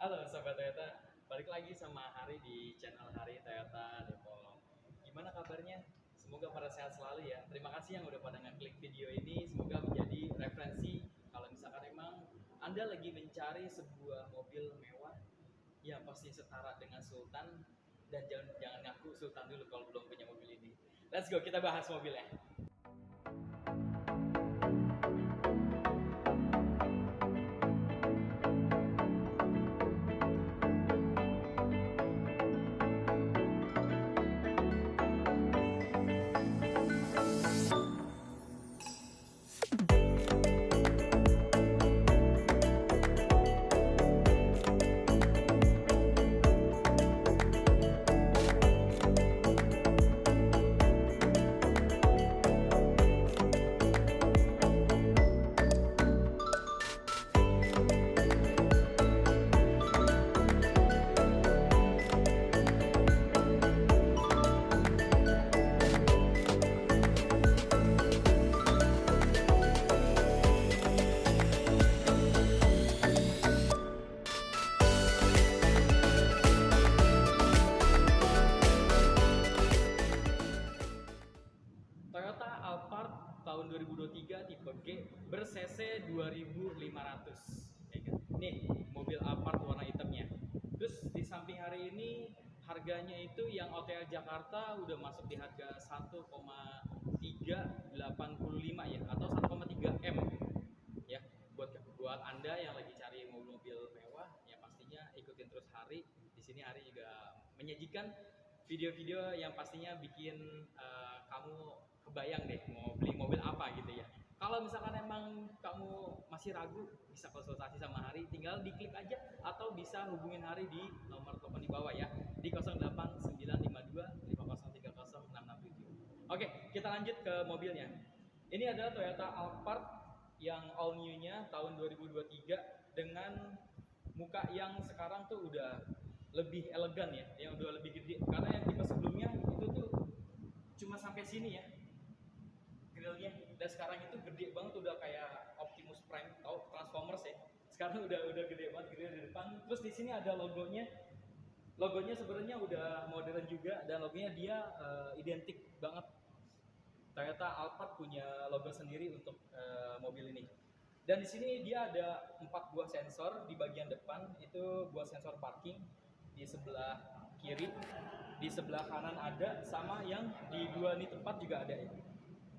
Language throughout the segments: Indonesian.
Halo Sobat Toyota, balik lagi sama Hari di channel Hari Toyota Depok. Gimana kabarnya? Semoga pada sehat selalu ya. Terima kasih yang udah pada ngeklik video ini. Semoga menjadi referensi kalau misalkan emang Anda lagi mencari sebuah mobil mewah yang pasti setara dengan Sultan, dan jangan ngaku Sultan dulu kalau belum punya mobil ini. Let's go, kita bahas mobilnya. Toyota Alphard tahun 2023 tipe G ber-cc 2500. Ya kan? Nih, mobil Alphard warna hitamnya. Terus di samping hari ini harganya itu yang OTL Jakarta udah masuk di harga 1,385 ya, atau 1,3 M ya. Buat Anda yang lagi cari mobil-mobil mewah, ya pastinya ikutin terus Hari. Di sini Hari juga menyajikan video-video yang pastinya bikin kamu kebayang deh mau beli mobil apa gitu ya. Kalau misalkan emang kamu masih ragu, bisa konsultasi sama Hari, tinggal diklik aja atau bisa hubungin Hari di nomor telepon di bawah ya, di 089250306667. Oke, kita lanjut ke mobilnya. Ini adalah Toyota Alphard yang all new-nya tahun 2023 dengan muka yang sekarang tuh udah lebih elegan ya, yang udah lebih gede. Karena yang tipe sebelumnya itu tuh cuma sampai sini ya grillnya, dan sekarang itu gede banget, udah kayak Optimus Prime, tau Transformers ya. Sekarang udah gede banget grill di depan. Terus di sini ada logonya. Logonya sebenarnya udah modern juga, dan logonya dia identik banget. Toyota Alphard punya logo sendiri untuk mobil ini. Dan di sini dia ada 4 buah sensor di bagian depan, itu buah sensor parking di sebelah kiri, di sebelah kanan ada, sama yang di dua ini tempat juga ada ya.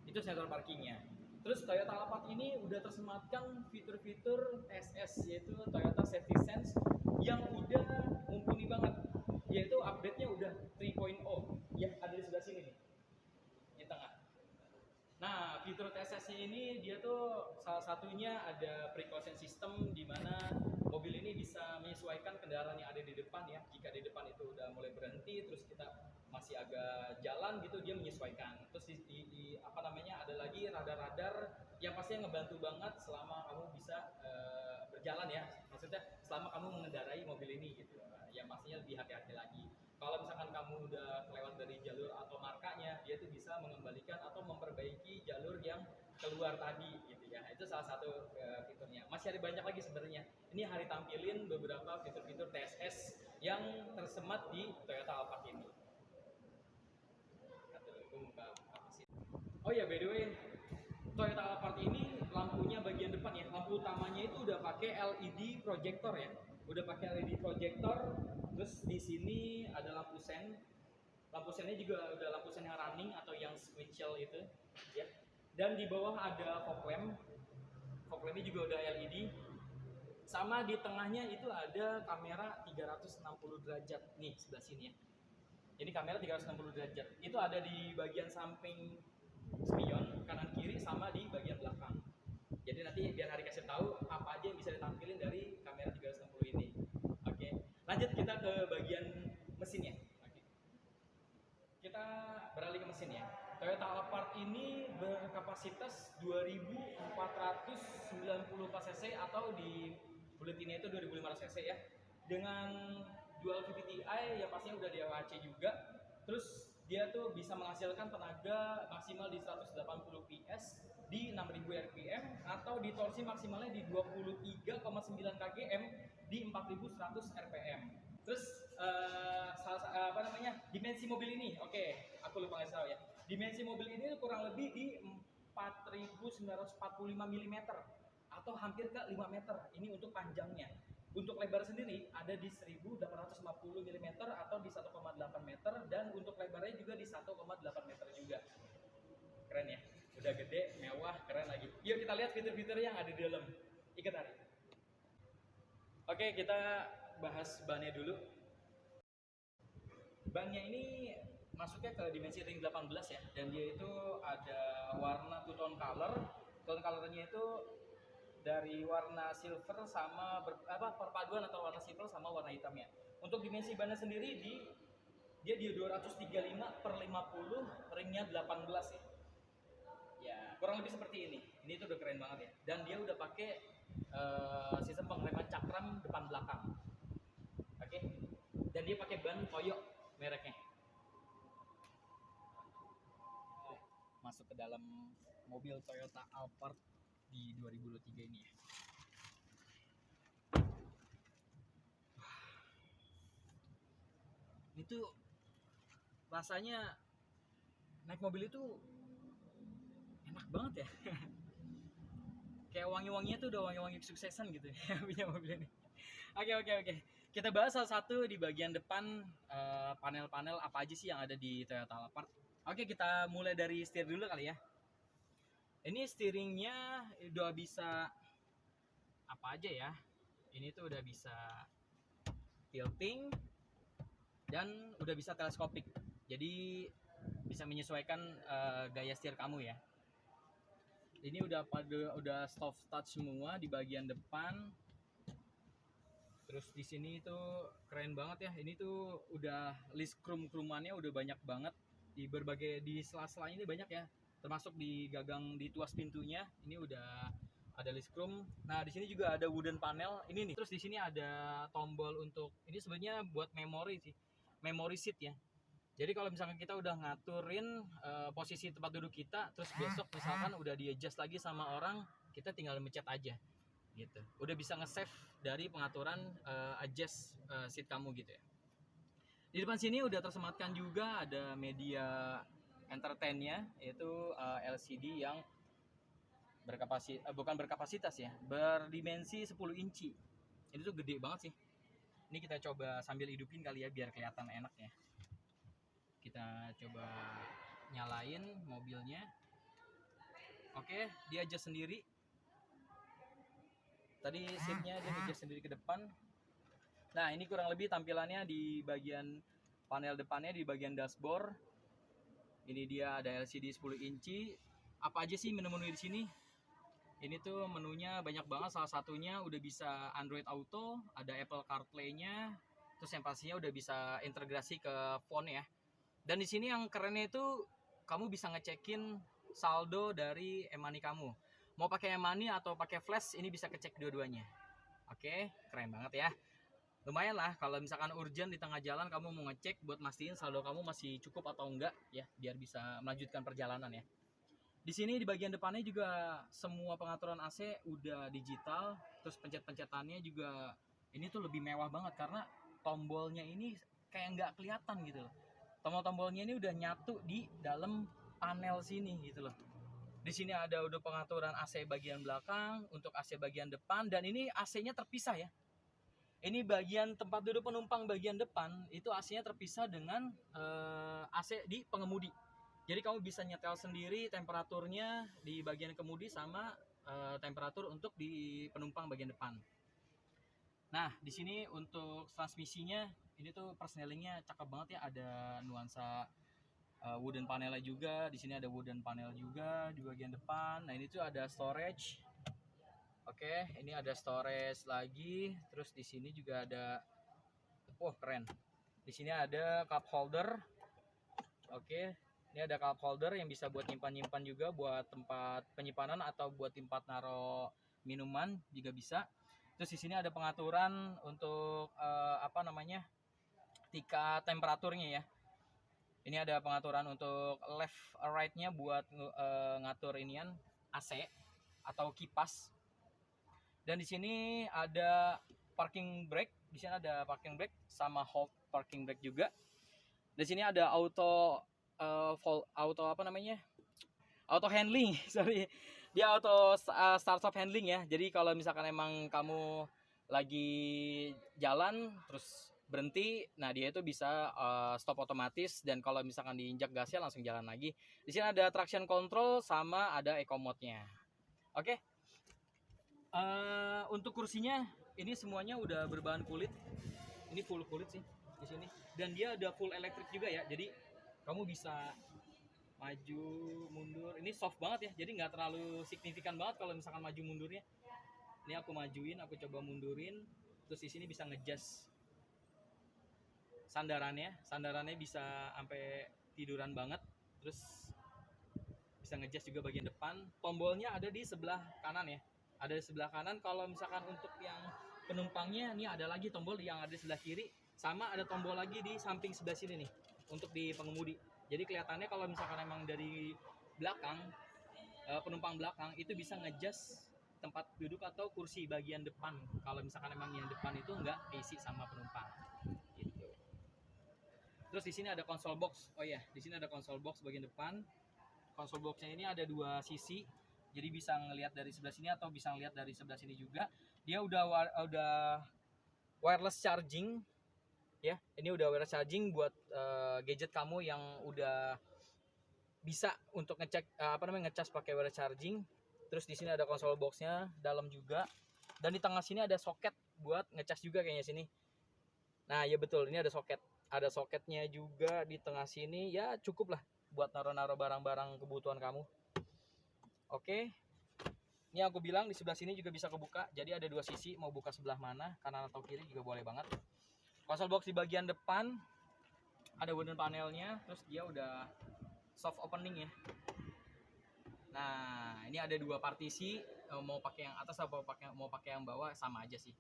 Itu sensor parkingnya. Terus Toyota Alphard ini udah tersematkan fitur-fitur TSS, yaitu Toyota Safety Sense, yang udah mumpuni banget. Yaitu update-nya udah 3.0. Ya, ada di sebelah sini nih, di tengah. Nah, fitur TSS ini dia tuh salah satunya ada precaution system, di mana mobil ini bisa menyesuaikan kendaraan yang ada di depan ya. Jika di depan itu udah mulai berhenti, terus kita masih agak jalan gitu, dia menyesuaikan. Terus apa namanya, ada lagi radar-radar yang pastinya ngebantu banget selama kamu bisa berjalan ya. Maksudnya selama kamu mengendarai mobil ini gitu. Yang pastinya lebih hati-hati lagi. Kalau misalkan kamu udah kelewat dari jalur atau markanya, dia tuh bisa mengembalikan atau memperbaiki jalur yang keluar tadi gitu ya. Itu salah satu fiturnya. Masih ada banyak lagi sebenarnya. Ini Hari tampilin beberapa fitur-fitur TSS yang tersemat di Toyota Alphard ini. Oh ya, by the way, Toyota Alphard ini lampunya bagian depan ya, lampu utamanya itu udah pakai LED projector ya, udah pakai LED projector. Terus di sini ada lampu sen, lampu sennya juga udah lampu sen yang running atau yang switchel itu ya. Dan di bawah ada fog lampnya juga udah LED. Sama di tengahnya itu ada kamera 360 derajat nih sebelah sini ya. Jadi kamera 360 derajat itu ada di bagian samping spion kanan kiri sama di bagian belakang. Jadi nanti biar Hari kasih tahu apa aja yang bisa ditampilin dari kamera 360 ini. Oke, lanjut kita ke bagian mesinnya. Oke. Kita beralih ke mesin ya. Toyota Alphard ini berkapasitas 2494 cc, atau di buletinnya itu 2500 cc ya. Dengan dual VVTi yang pastinya udah di AWAC juga. Terus dia tuh bisa menghasilkan tenaga maksimal di 180 PS di 6000 rpm atau di torsi maksimalnya di 23,9 kgm di 4100 rpm. Terus dimensi mobil ini, oke, aku lupa ngasih tahu ya. Dimensi mobil ini kurang lebih di 4945 mm atau hampir ke 5 meter. Ini untuk panjangnya. Untuk lebar sendiri ada di 1850 mm atau di 1,8 meter, dan untuk lebarnya juga di 1,8 meter juga. Keren ya, udah gede, mewah, keren lagi. Yuk kita lihat fitur-fitur yang ada di dalam. Ikut Ari. Oke, kita bahas bannya dulu. Bannya ini masuknya ke dimensi ring 18 ya, dan dia itu ada warna two tone color. Tone colornya itu dari warna silver sama perpaduan atau warna silver sama warna hitamnya. Untuk dimensi bannya sendiri dia di 235 per 50, ringnya 18 ya. Ya, kurang lebih seperti ini. Ini tuh udah keren banget ya. Dan dia udah pakai sistem pengereman cakram depan belakang. Oke. Dan dia pakai ban Toyo mereknya. Masuk ke dalam mobil Toyota Alphard di 2023 ini ya. Itu rasanya naik mobil itu enak banget ya. Kayak wangi-wanginya tuh udah wangi-wangi kesuksesan gitu ya punya mobil ini. Oke. Kita bahas salah satu di bagian depan, panel-panel apa aja sih yang ada di Toyota Alphard. Oke, kita mulai dari setir dulu kali ya. Ini steeringnya udah bisa apa aja ya. Ini tuh udah bisa tilting dan udah bisa teleskopik. Jadi bisa menyesuaikan gaya setir kamu ya. Ini udah soft touch semua di bagian depan. Terus di sini tuh keren banget ya. Ini tuh udah list krum-krumannya udah banyak banget di berbagai di sela-sela ini banyak ya. Termasuk di gagang di tuas pintunya ini udah ada list krum. Nah, di sini juga ada wooden panel ini nih. Terus di sini ada tombol untuk ini sebenarnya buat memori sih. Memory seat ya. Jadi kalau misalkan kita udah ngaturin posisi tempat duduk kita, terus besok misalkan udah di adjust lagi sama orang, kita tinggal mencet aja gitu. Udah bisa nge-save dari pengaturan adjust seat kamu gitu ya. Di depan sini udah tersematkan juga ada media entertainnya, yaitu LCD yang bukan berkapasitas ya, berdimensi 10 inci. Ini tuh gede banget sih. Ini kita coba sambil hidupin kali ya biar kelihatan enak ya. Kita coba nyalain mobilnya. Oke, dia adjust sendiri. Tadi seatnya dia adjust sendiri ke depan. Nah, ini kurang lebih tampilannya di bagian panel depannya, di bagian dashboard. Ini dia ada LCD 10 inci. Apa aja sih menu-menu di sini? Ini tuh menunya banyak banget. Salah satunya udah bisa Android Auto, ada Apple CarPlay-nya. Terus yang pastinya udah bisa integrasi ke phone ya. Dan di sini yang kerennya itu kamu bisa ngecekin saldo dari e-money kamu. Mau pakai e-money atau pakai flash, ini bisa kecek dua-duanya. Oke, keren banget ya. Lumayan lah kalau misalkan urgent di tengah jalan kamu mau ngecek buat mastiin saldo kamu masih cukup atau enggak ya, biar bisa melanjutkan perjalanan ya. Di sini di bagian depannya juga semua pengaturan AC udah digital, terus pencet-pencetannya juga ini tuh lebih mewah banget karena tombolnya ini kayak nggak kelihatan gitu loh. Tombol-tombolnya ini udah nyatu di dalam panel sini gitu loh. Di sini ada udah pengaturan AC bagian belakang, untuk AC bagian depan, dan ini AC-nya terpisah ya. Ini bagian tempat duduk penumpang bagian depan itu AC-nya terpisah dengan AC di pengemudi. Jadi kamu bisa nyetel sendiri temperaturnya di bagian kemudi sama temperatur untuk di penumpang bagian depan. Nah, di sini untuk transmisinya ini tuh persnelingnya cakep banget ya, ada nuansa wooden panelnya juga. Di sini ada wooden panel juga di bagian depan. Nah, ini tuh ada storage. Oke, ini ada storage lagi. Terus di sini juga ada, keren. Di sini ada cup holder. Oke, ini ada cup holder yang bisa buat nyimpan-nyimpan juga, buat tempat penyimpanan atau buat tempat naro minuman juga bisa. Terus di sini ada pengaturan untuk tingkat temperaturnya ya. Ini ada pengaturan untuk left right-nya buat ngatur inian AC atau kipas. Dan di sini ada parking brake, di sini ada parking brake sama hold parking brake juga. Di sini ada auto apa namanya? Auto handling, sorry. Dia auto start stop handling ya. Jadi kalau misalkan emang kamu lagi jalan terus berhenti, nah dia itu bisa stop otomatis, dan kalau misalkan diinjak gasnya langsung jalan lagi. Di sini ada traction control sama ada eco mode-nya. Oke. Untuk kursinya ini semuanya udah berbahan kulit. Ini full kulit sih di sini. Dan dia ada full elektrik juga ya. Jadi kamu bisa maju mundur. Ini soft banget ya. Jadi nggak terlalu signifikan banget kalau misalkan maju mundurnya. Ini aku majuin, aku coba mundurin. Terus di sini bisa ngejust sandarannya bisa sampai tiduran banget. Terus bisa ngejust juga bagian depan. Tombolnya ada di sebelah kanan ya. Ada di sebelah kanan. Kalau misalkan untuk yang penumpangnya, ini ada lagi tombol yang ada di sebelah kiri. Sama ada tombol lagi di samping sebelah sini nih untuk di pengemudi. Jadi kelihatannya kalau misalkan emang dari belakang, penumpang belakang itu bisa ngejust tempat duduk atau kursi bagian depan. Kalau misalkan emang yang depan itu nggak diisi sama penumpang. Gitu. Terus di sini ada console box. Oh iya, di sini ada console box bagian depan. Console box-nya ini ada dua sisi. Jadi bisa ngelihat dari sebelah sini atau bisa ngelihat dari sebelah sini juga. Dia udah wireless charging ya. Ini udah wireless charging buat gadget kamu yang udah bisa untuk ngecek ngecas pakai wireless charging. Terus di sini ada console box-nya dalam juga. Dan di tengah sini ada soket buat ngecas juga kayaknya sini. Nah, ya betul, ini ada soket. Ada soketnya juga di tengah sini. Ya, cukup lah buat naruh-naruh barang-barang kebutuhan kamu. Oke. Ini aku bilang di sebelah sini juga bisa kebuka. Jadi ada dua sisi, mau buka sebelah mana, kanan atau kiri juga boleh banget. Console box di bagian depan ada wooden panelnya, terus dia udah soft opening ya. Nah, ini ada dua partisi, mau pakai yang atas atau mau pakai yang bawah sama aja sih.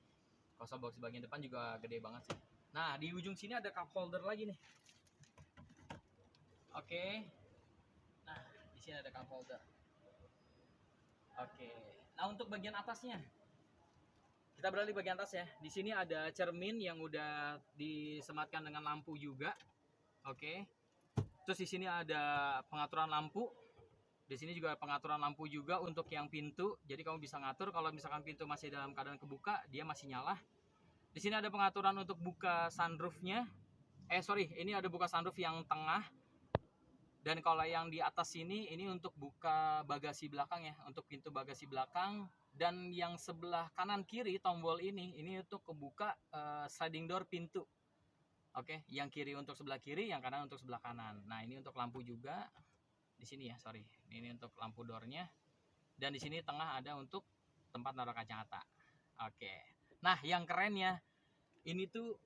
Console box di bagian depan juga gede banget sih. Nah, di ujung sini ada cup holder lagi nih. Oke. Nah, di sini ada cup holder. Oke. Nah, untuk bagian atasnya, kita beralih bagian atas ya. Di sini ada cermin yang udah disematkan dengan lampu juga. Oke. Terus di sini ada pengaturan lampu. Di sini juga pengaturan lampu juga untuk yang pintu. Jadi kamu bisa ngatur kalau misalkan pintu masih dalam keadaan kebuka, dia masih nyala. Di sini ada pengaturan untuk buka sunroofnya. Ini ada buka sunroof yang tengah. Dan kalau yang di atas ini untuk buka bagasi belakang ya, untuk pintu bagasi belakang. Dan yang sebelah kanan kiri tombol ini untuk kebuka sliding door pintu. Oke, yang kiri untuk sebelah kiri, yang kanan untuk sebelah kanan. Nah, ini untuk lampu juga. Di sini ya, sorry. Ini untuk lampu doornya. Dan di sini tengah ada untuk tempat naruh kacamata. Oke. Nah, yang kerennya ini tuh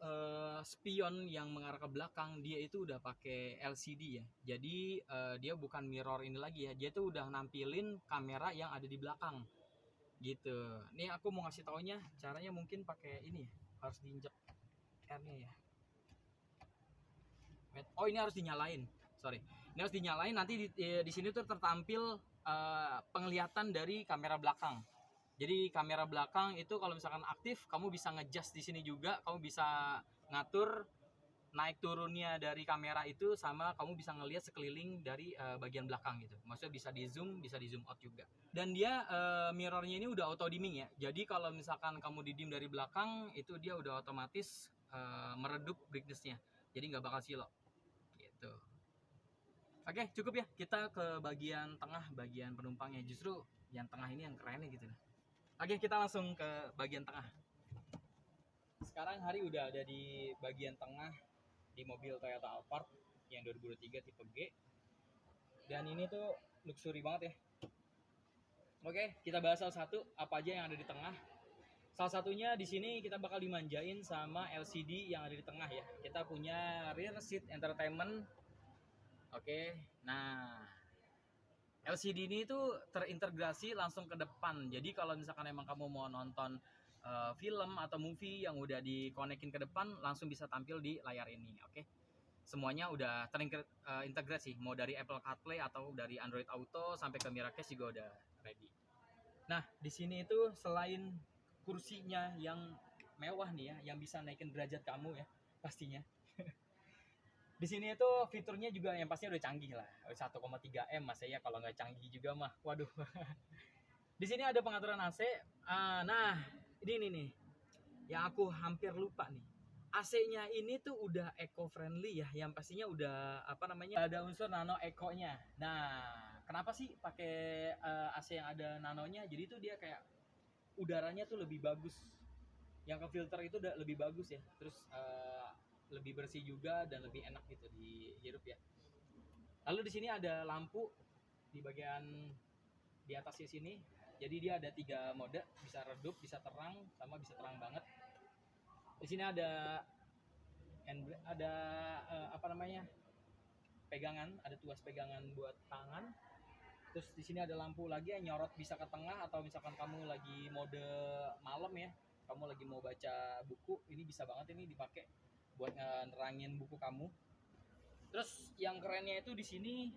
spion yang mengarah ke belakang, dia itu udah pakai LCD ya. Jadi dia bukan mirror ini lagi ya. Dia tuh udah nampilin kamera yang ada di belakang. Gitu. Nih aku mau ngasih taunya, caranya mungkin pakai ini ya. Harus diinjek R-nya ya. Oh, ini harus dinyalain. Sorry. Ini harus dinyalain, nanti di sini tuh tertampil penglihatan dari kamera belakang. Jadi kamera belakang itu kalau misalkan aktif, kamu bisa ngejust di sini juga, kamu bisa ngatur naik turunnya dari kamera itu, sama kamu bisa ngelihat sekeliling dari bagian belakang gitu. Maksudnya bisa di zoom out juga. Dan dia mirrornya ini udah auto dimming ya. Jadi kalau misalkan kamu didim dari belakang, itu dia udah otomatis meredup brightness-nya. Jadi nggak bakal silok. Gitu. Oke, cukup ya. Kita ke bagian tengah, bagian penumpangnya. Justru yang tengah ini yang kerennya gitu. Oke, kita langsung ke bagian tengah. Sekarang Hari udah ada di bagian tengah di mobil Toyota Alphard yang 2023 tipe G. Dan ini tuh luxury banget ya. Oke, kita bahas salah satu apa aja yang ada di tengah. Salah satunya di sini kita bakal dimanjain sama LCD yang ada di tengah ya. Kita punya rear seat entertainment. Oke, nah LCD ini tuh terintegrasi langsung ke depan. Jadi kalau misalkan emang kamu mau nonton film atau movie yang udah dikonekin ke depan, langsung bisa tampil di layar ini. Oke. semuanya udah terintegrasi, mau dari Apple CarPlay atau dari Android Auto sampai ke Miracast juga udah ready. Nah, di sini itu selain kursinya yang mewah nih ya, yang bisa naikin derajat kamu ya, pastinya. Di sini itu fiturnya juga yang pastinya udah canggih lah. 1,3 M masa ya kalau nggak canggih juga mah. Waduh. Di sini ada pengaturan AC. Nah, ini nih yang aku hampir lupa nih. AC-nya ini tuh udah eco friendly ya, yang pastinya udah apa namanya, ada unsur nano eco-nya. Nah, kenapa sih pakai AC yang ada nanonya? Jadi tuh dia kayak udaranya tuh lebih bagus. Yang ke filter itu udah lebih bagus ya. Terus lebih bersih juga dan lebih enak gitu dihirup ya. Lalu di sini ada lampu di bagian di atasnya sini. Jadi dia ada 3 mode, bisa redup, bisa terang, sama bisa terang banget. Di sini ada apa namanya, pegangan, ada tuas pegangan buat tangan. Terus di sini ada lampu lagi yang nyorot bisa ke tengah, atau misalkan kamu lagi mode malam ya, kamu lagi mau baca buku, ini bisa banget ini dipakai buat nerangin buku kamu. Terus yang kerennya itu di sini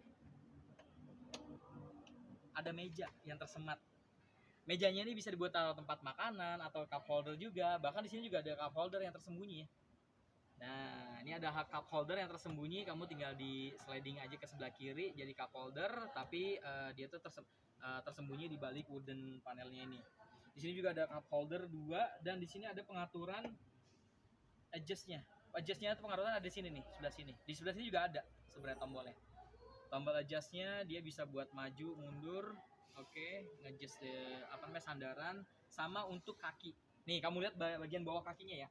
ada meja yang tersemat. Mejanya ini bisa dibuat taruh tempat makanan atau cup holder juga. Bahkan di sini juga ada cup holder yang tersembunyi ya. Nah, ini ada cup holder yang tersembunyi, kamu tinggal di sliding aja ke sebelah kiri jadi cup holder, tapi dia tuh tersembunyi di balik wooden panelnya ini. Di sini juga ada cup holder 2, dan di sini ada pengaturan adjustnya. Adjustnya itu pengaturan ada di sini nih, sebelah sini. Di sebelah sini juga ada sebenarnya tombolnya. Tombol adjustnya dia bisa buat maju, mundur, oke, nge-adjust apa namanya, sandaran, sama untuk kaki. Nih, kamu lihat bagian bawah kakinya ya.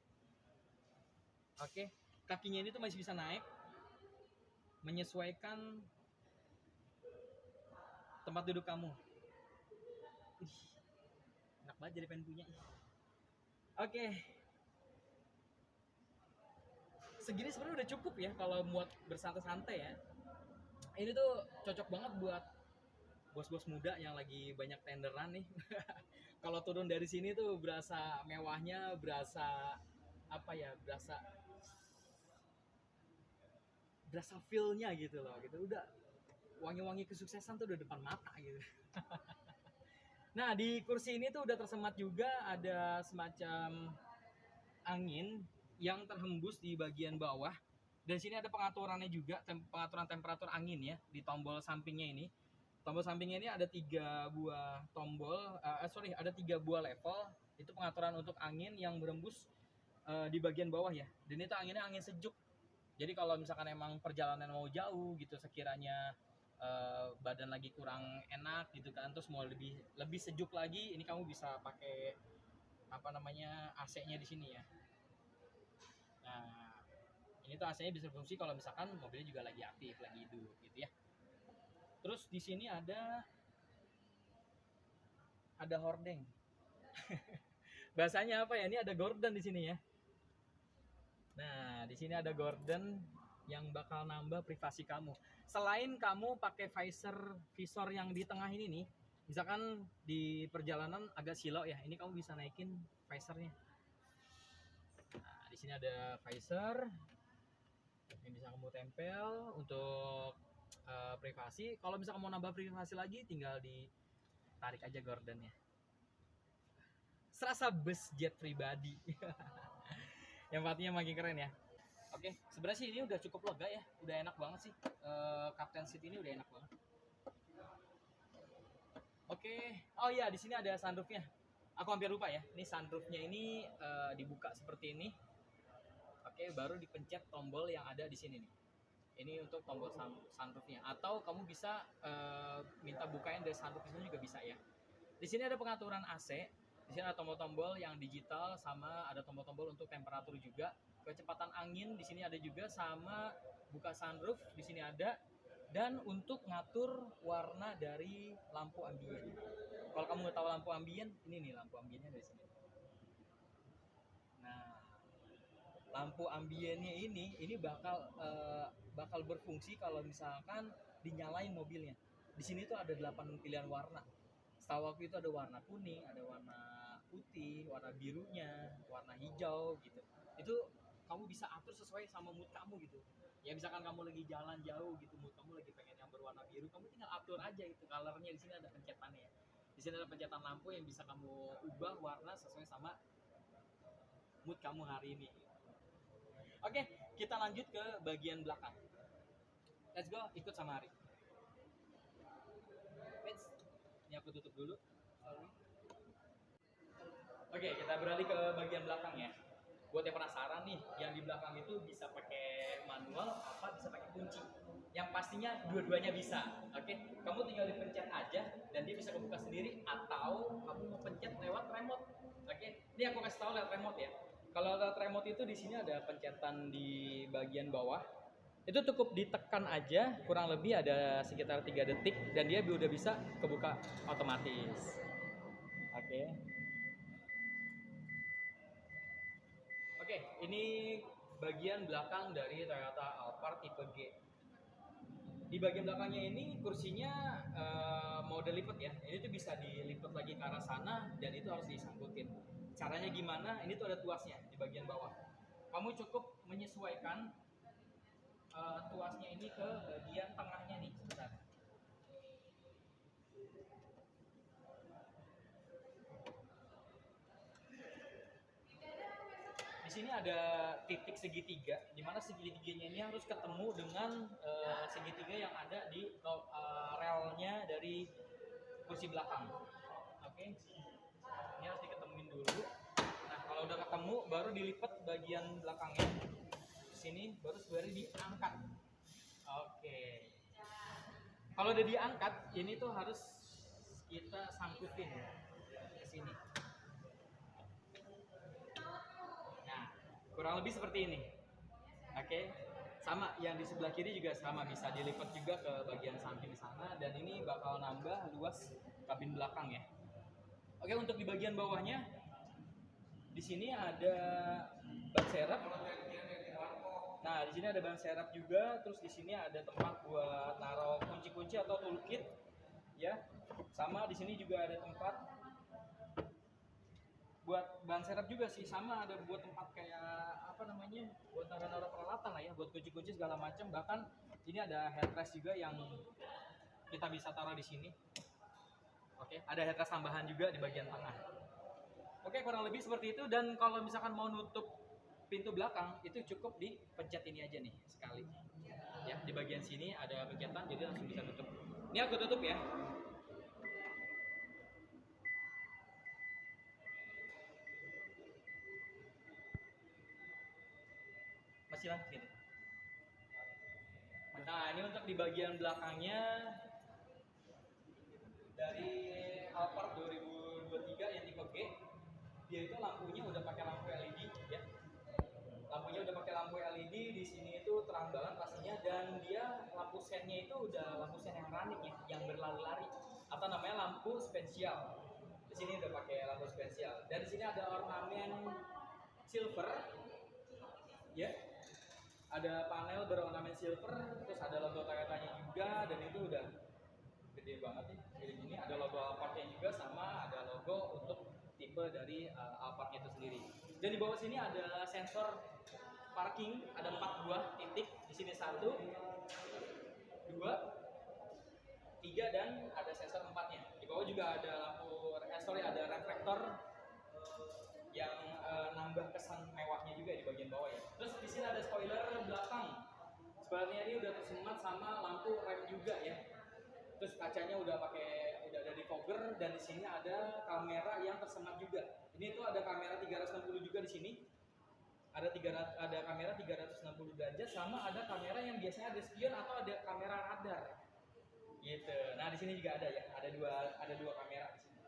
Oke, kakinya ini tuh masih bisa naik, menyesuaikan tempat duduk kamu. Ih, enak banget jadi pengen punya. Oke, segini sebenarnya udah cukup ya kalau buat bersantai-santai ya. Ini tuh cocok banget buat bos-bos muda yang lagi banyak tenderan nih. Kalau turun dari sini tuh berasa mewahnya, berasa apa ya, berasa feel-nya gitu loh, gitu. Udah wangi-wangi kesuksesan tuh udah depan mata gitu. Nah, di kursi ini tuh udah tersemat juga ada semacam angin yang terhembus di bagian bawah. Dan sini ada pengaturannya juga, pengaturan temperatur angin ya di tombol sampingnya ini. Tombol sampingnya ini ada 3 buah tombol, ada 3 buah level. Itu pengaturan untuk angin yang berembus di bagian bawah ya. Dan itu anginnya angin sejuk. Jadi kalau misalkan emang perjalanan mau jauh gitu, sekiranya badan lagi kurang enak gitu kan, terus mau lebih sejuk lagi, ini kamu bisa pakai apa namanya, AC-nya di sini ya. Nah, ini tuh AC-nya bisa berfungsi kalau misalkan mobilnya juga lagi aktif, lagi hidup gitu ya. Terus di sini ada hordeng. Bahasanya apa ya? Ini ada gorden di sini ya. Nah, di sini ada gorden yang bakal nambah privasi kamu. Selain kamu pakai visor yang di tengah ini nih, misalkan di perjalanan agak silau ya, ini kamu bisa naikin visornya. Nah, di sini ada visor yang bisa kamu tempel untuk privasi. Kalau misalkan mau nambah privasi lagi, tinggal ditarik aja gordennya. Serasa bus jet pribadi. Yang pastinya makin keren ya. Oke, sebenarnya sih ini udah cukup lega ya, udah enak banget sih. Captain Seat ini udah enak banget. Oke, oh iya, di sini ada sunroofnya. Aku hampir lupa ya. Ini sunroofnya ini dibuka seperti ini. Oke, baru dipencet tombol yang ada di sini nih. Ini untuk tombol sunroofnya. Atau kamu bisa minta bukain dari sunroof ini juga bisa ya. Di sini ada pengaturan AC. Di sini ada tombol-tombol yang digital, sama ada tombol-tombol untuk temperatur juga. Kecepatan angin di sini ada juga, sama buka sunroof di sini ada. Dan untuk ngatur warna dari lampu ambien. Kalau kamu nggak tahu lampu ambien, ini nih lampu ambiennya dari sini. Nah, lampu ambiennya ini bakal berfungsi kalau misalkan dinyalain mobilnya. Di sini tuh ada 8 pilihan warna. Setahu aku itu ada warna kuning, ada warna putih, warna birunya, warna hijau gitu. Itu kamu bisa atur sesuai sama mood kamu gitu. Ya misalkan kamu lagi jalan jauh gitu, mood kamu lagi pengen yang berwarna biru, kamu tinggal atur aja itu colornya. Di sini ada pencetannya ya. Di sini ada pencetan lampu yang bisa kamu ubah warna sesuai sama mood kamu hari ini. Oke, kita lanjut ke bagian belakang. Let's go, ikut sama Ari. Ini aku tutup dulu. Sorry. Oke, kita beralih ke bagian belakang ya. Buat yang penasaran nih, yang di belakang itu bisa pakai manual apa bisa pakai kunci. Yang pastinya dua-duanya bisa. Oke, kamu tinggal dipencet aja dan dia bisa kebuka sendiri, atau kamu mau pencet lewat remote. Oke, ini aku kasih tahu lewat remote ya. Kalau lewat remote itu di sini ada pencetan di bagian bawah. Itu cukup ditekan aja, kurang lebih ada sekitar 3 detik dan dia udah bisa kebuka otomatis. Oke. Oke, ini bagian belakang dari Toyota Alphard tipe G. Di bagian belakangnya ini kursinya mode lipat ya. Ini tuh bisa dilipat lagi ke arah sana dan itu harus disangkutin. Caranya gimana? Ini tuh ada tuasnya di bagian bawah. Kamu cukup menyesuaikan tuasnya ini ke bagian tengahnya nih. Sebentar. Di sini ada titik segitiga, di mana segitiganya ini harus ketemu dengan segitiga yang ada di relnya dari kursi belakang. Oke, ini harus diketemuin dulu. Nah, kalau udah ketemu, baru dilipat bagian belakangnya. Di sini baru sebenarnya diangkat. Oke. Kalau udah diangkat, ini tuh harus kita sangkutin ke sini. Nah, kurang lebih seperti ini. Oke, sama yang di sebelah kiri juga sama, bisa dilipat juga ke bagian samping sana dan ini bakal nambah luas kabin belakang ya. Oke, untuk di bagian bawahnya di sini ada ban serep. Nah, di sini ada ban serep juga, terus di sini ada tempat buat naruh kunci-kunci atau toolkit ya. Sama di sini juga ada tempat buat ban serep juga sih, sama ada buat tempat kayak apa namanya, buat naruh-naruh peralatan lah ya, buat kunci-kunci segala macam. Bahkan ini ada headrest juga yang kita bisa taruh di sini. Oke, ada headrest tambahan juga di bagian tengah. Oke, kurang lebih seperti itu. Dan kalau misalkan mau nutup pintu belakang itu cukup dipencet ini aja nih sekali ya, di bagian sini ada pencetan jadi langsung bisa tutup. Ini aku tutup ya. Masih lanjut gitu. Nah, ini untuk di bagian belakangnya dari Alphard 2023 yang tipe G, dia itu lampunya udah pakai lampu LED ya. Lampunya udah pakai lampu LED, di sini itu terang banget pastinya, dan dia lampu sennya itu udah lampu sen yang running ya, yang berlari-lari, atau namanya lampu spesial. Di sini udah pakai lampu spesial dan di sini ada ornamen silver ya. Ada panel berornamen silver, terus ada logo Toyotanya juga, dan itu udah gede banget nih. Jadi ini ada logo Alphardnya juga, sama ada logo untuk tipe dari Alphard itu sendiri. Dan di bawah sini ada sensor parking, ada 4 buah titik. Di sini 1, 2, 3, dan ada sensor 4-nya. Di bawah juga ada lampu, ada reflektor yang nambah kesan mewahnya juga di bagian bawah ya. Terus di sini ada spoiler belakang. Spoilernya ini udah tersemat sama lampu rem juga ya. Terus kacanya udah ada defogger, dan di sini ada kamera yang tersemat juga. Ini tuh ada kamera 360 juga di sini. Ada kamera 360 derajat, sama ada kamera yang biasanya ada spion atau ada kamera radar. Gitu. Nah, di sini juga ada ya. Ada dua kamera di sini.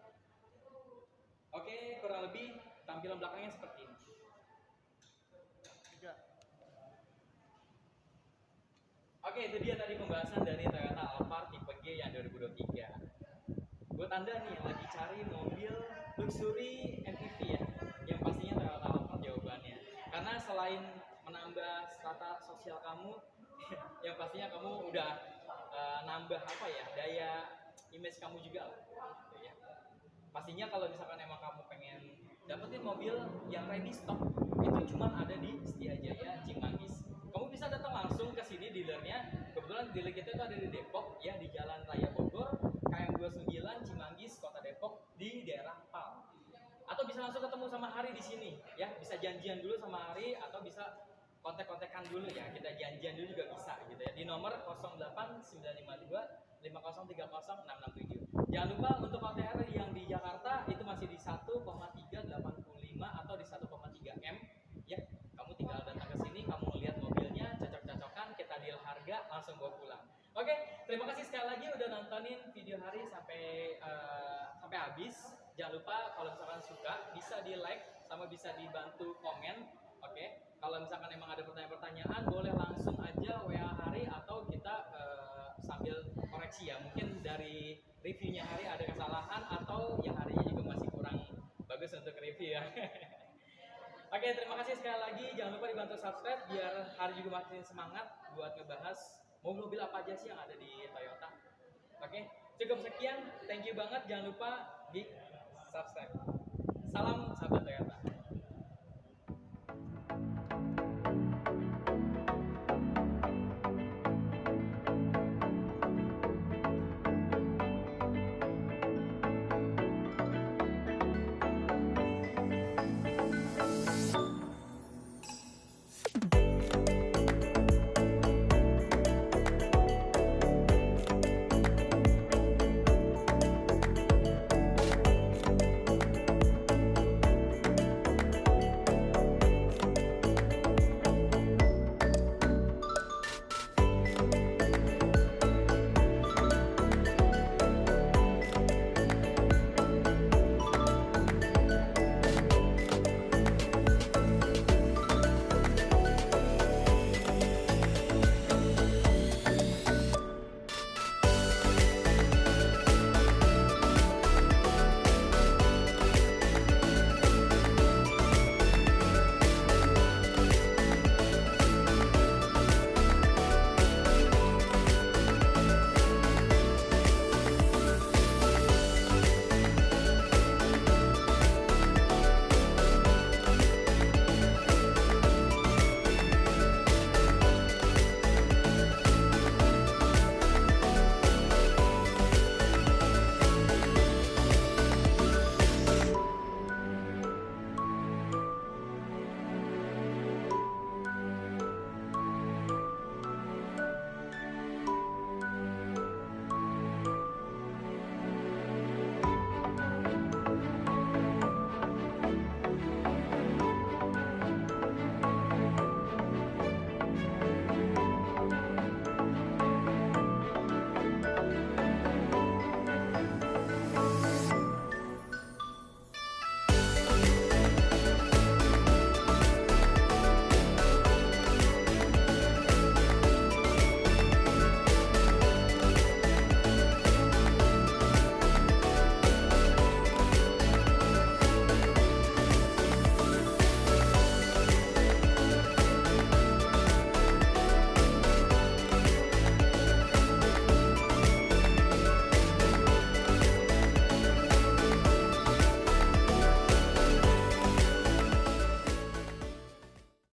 Oke, kurang lebih tampilan belakangnya seperti ini. Oke, itu dia tadi pembahasan dari Toyota Alphard tipe G yang 2023. Buat Anda nih yang lagi cari mobil luxury MPV ya, yang pastinya Toyota Alphard jawabannya. Karena selain menambah strata sosial kamu, yang pastinya kamu udah nambah apa ya, daya image kamu juga lah. Ya. Pastinya kalau misalkan emang kamu pengen dapetin mobil yang ready stock itu cuma ada di Setiajaya Cimanggis. Kamu bisa datang langsung ke sini dealernya. Kebetulan dealer kita itu ada di Depok ya, di Jalan Raya Bogor, KM 29 Cimanggis, Kota Depok, di daerah Pal. Atau bisa langsung ketemu sama Hari di sini ya, bisa janjian dulu sama Hari atau bisa kontak-kontakan dulu ya, kita janjian dulu juga bisa gitu ya, di nomor 08952 5030667. Jangan lupa untuk OTR yang di Jakarta itu masih di 1,385 atau di 1,3 M ya. Kamu tinggal datang ke sini, kamu lihat mobilnya, cocok-cocokan, kita deal harga, langsung bawa pulang. Oke, terima kasih sekali lagi udah nontonin video Hari sampai habis. Jangan lupa kalau misalkan suka bisa di like sama bisa dibantu komen. Oke, kalau misalkan emang ada pertanyaan-pertanyaan boleh langsung aja WA Hari atau kita sambil koreksi ya. Mungkin dari reviewnya Hari ada kesalahan atau yang harinya juga masih kurang bagus untuk review ya. Oke, terima kasih sekali lagi. Jangan lupa dibantu subscribe biar Hari juga makin semangat buat ngebahas mobil-mobil apa aja sih yang ada di Toyota. Oke, cukup sekian. Thank you banget. Jangan lupa di subscribe. Salam sahabat Toyota.